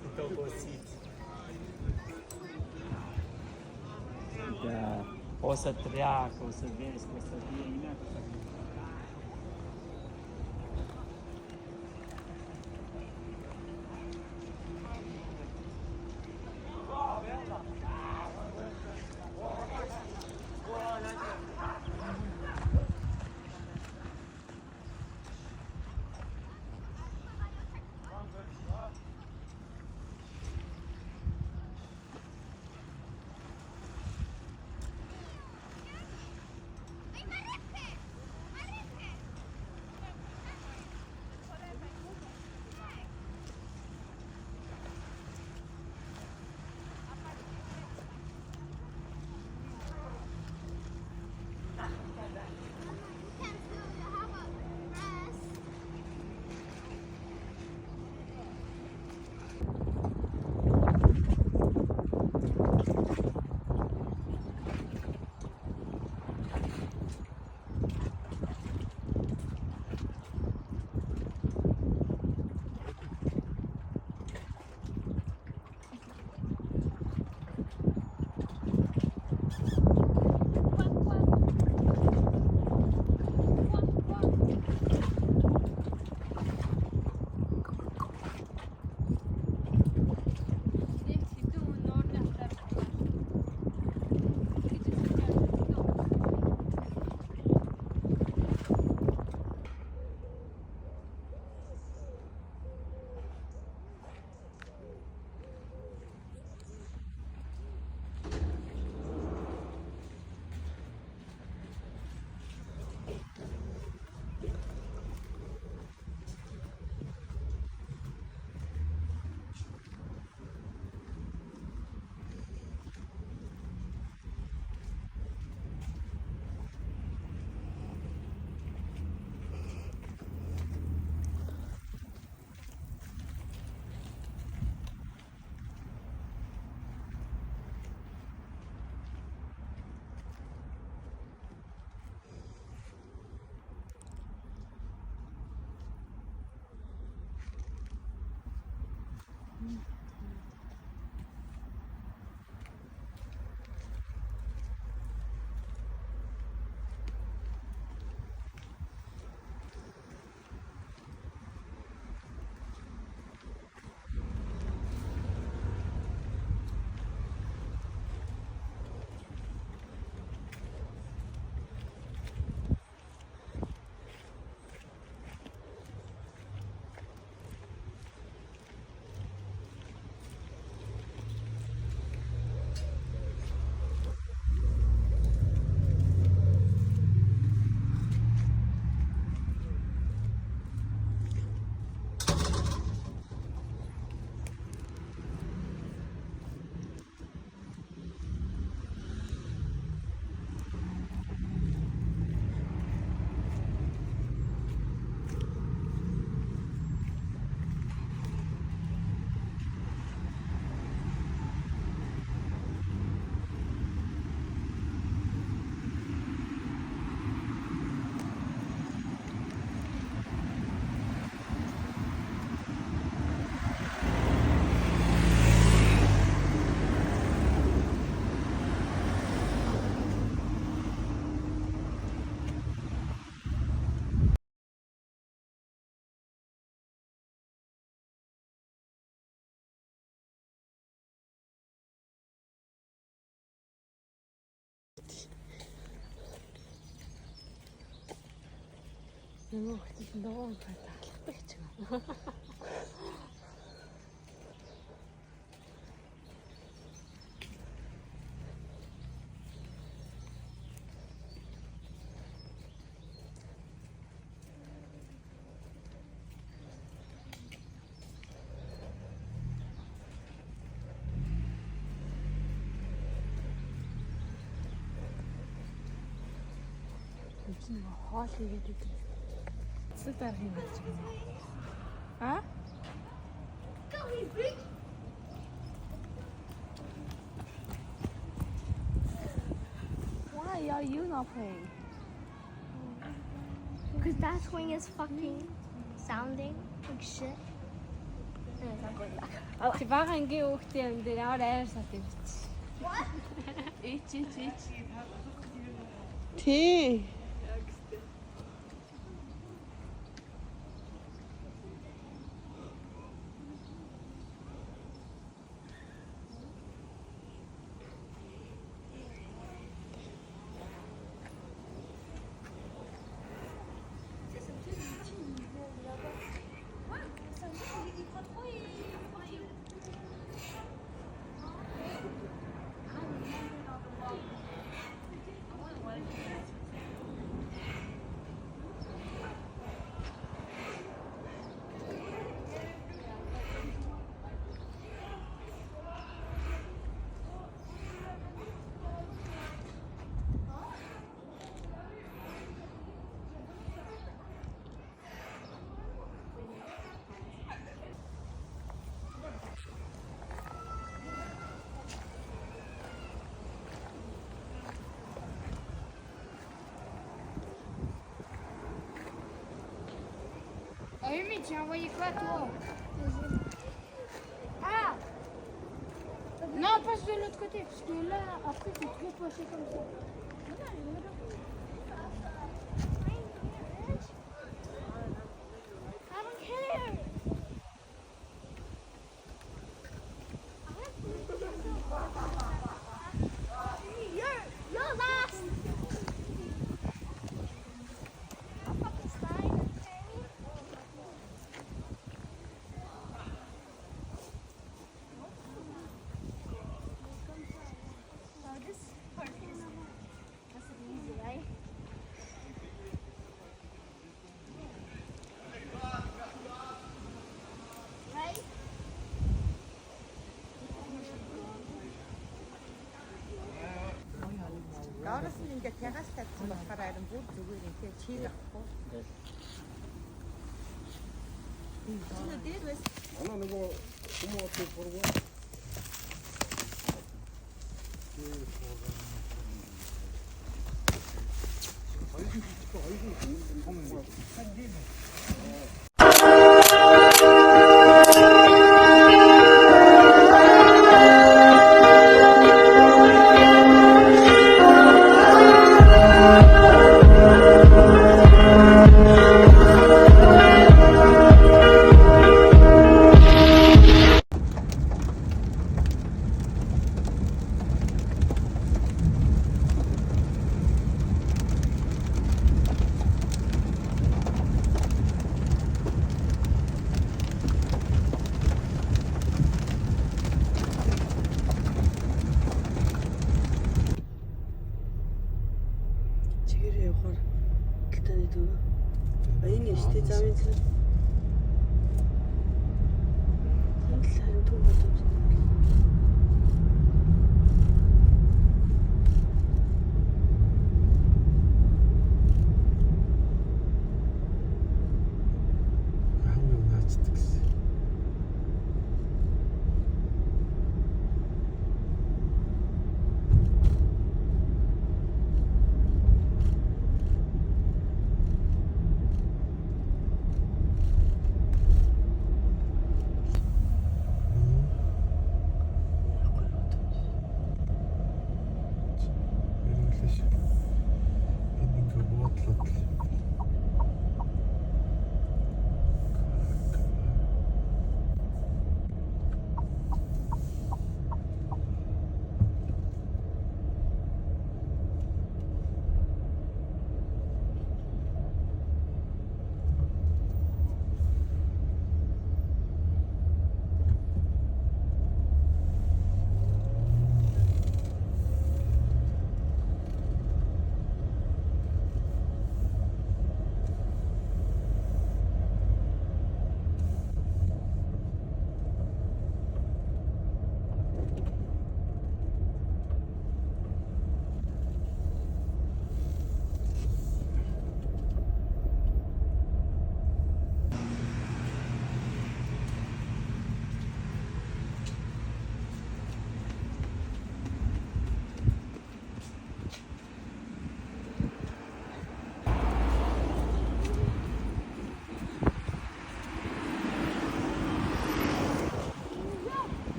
Sunt obosiți. Da. O să treacă, o să vezi, o să vină. Nu, det är långt för 무슨 화시게 되게 쓰다리 맞지? 아? Why are you not playing? Because that swing is fucking sounding like shit. чи бага ангийн хүүхдээ юм дээр ямар айр сат юм чи. Ич. Тий. Amy, tiens, envoyé quoi, toi? Ah! Non, passe de l'autre côté, parce que là, après, c'est trop poché comme ça. I don't care! You're last! Доороос нь ингээд ягаас тавьсан болохоор харин бүр зүгээр юм тий чийг авахгүй. Чи дээр бас Она нөгөө хүмүүст бүргөө.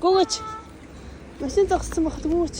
Гүгэж. Машин зогссон багт гүгэж.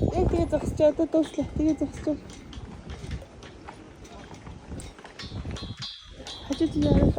Тэгээ зогсож одоо дууслаа. Тэгээ зогсож. Хажууд яарал.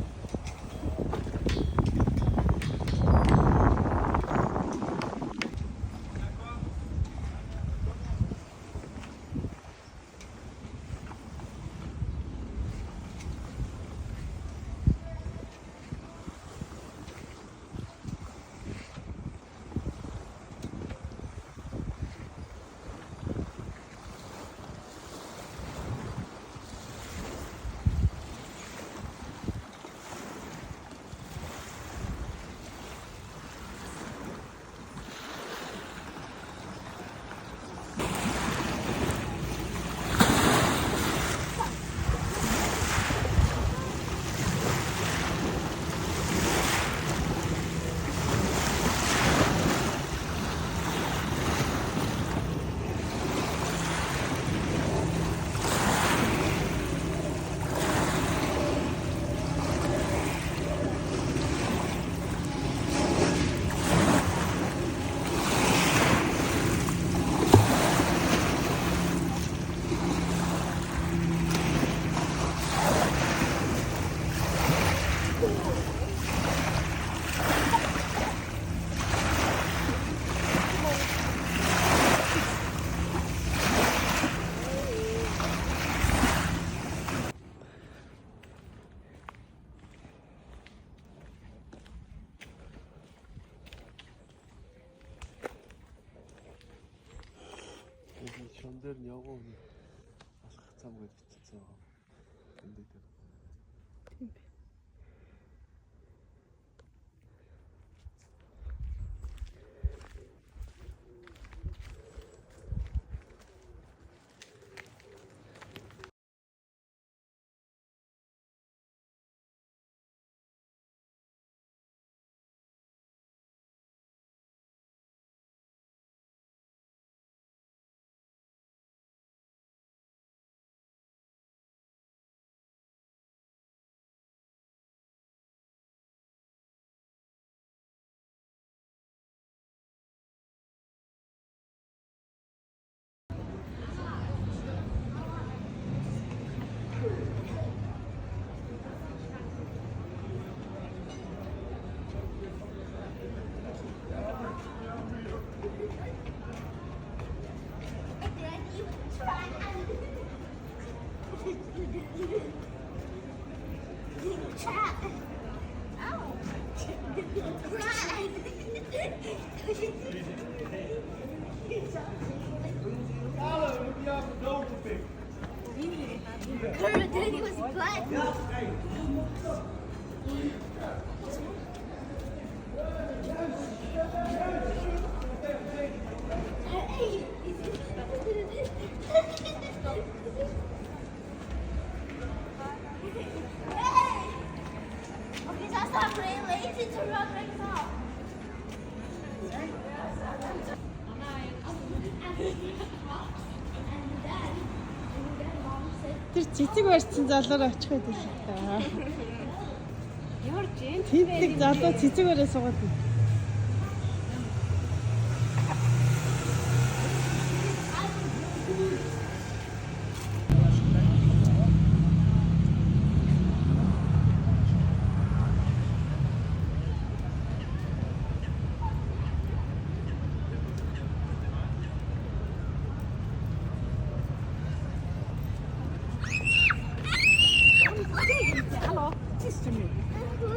Шон дээр нь явгоо алхах цам гэж бичсэн. Энд дээр. Тийм бэ. Тэр цэцэг барьсан залуур очих байдаг л та. Ямар жин. Тэнцэг залуу цэцэг бариа суугаад.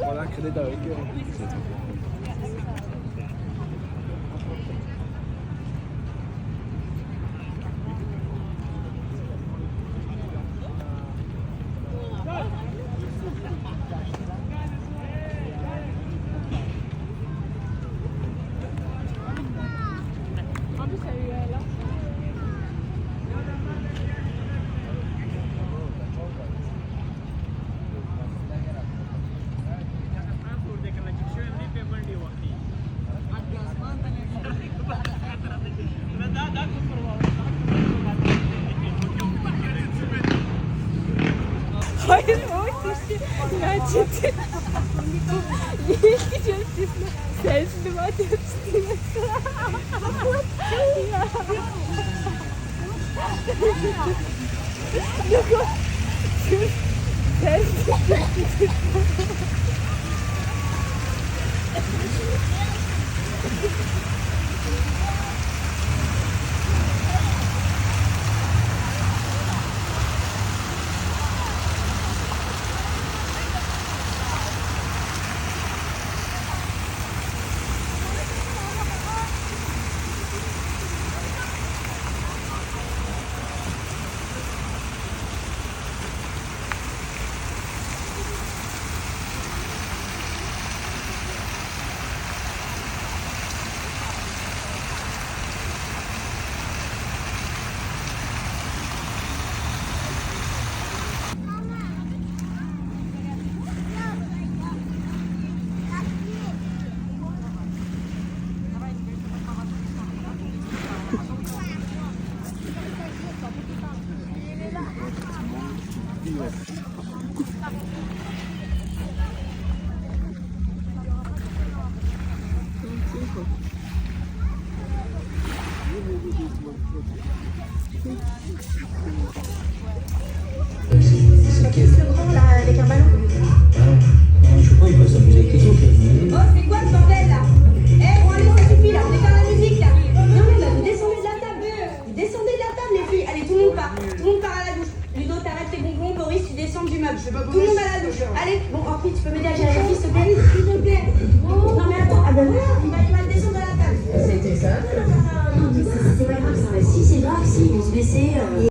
Voilà, crédit avec Hayır, o kişi gerçekten. Niye geçiyorsun? Sensin var diyorsun. Qu'est-ce le grand là avec un ballon? Je sais pas, il va s'amuser avec les autres. Oh, c'est quoi ce bordel là? Eh, bon allez, ça suffit là, on est faire la musique là. Non mais là, vous descendez de la table. Vous descendez de la table les filles. Allez, tout le monde part. Tout le monde part à la douche. Ludo, t'arrêtes tes bonbons. Boris, tu descends du meuble. Tout le monde à la douche. Allez, bon, Orphée, tu peux m'aider à gérer la fille, s'il te plaît? S'il te plaît. Non mais attends, ah ben voilà, il va descendre de la table. C'était ça? Non, mais c'est pas grave ça. Si, c'est grave, si, ils vont se blesser.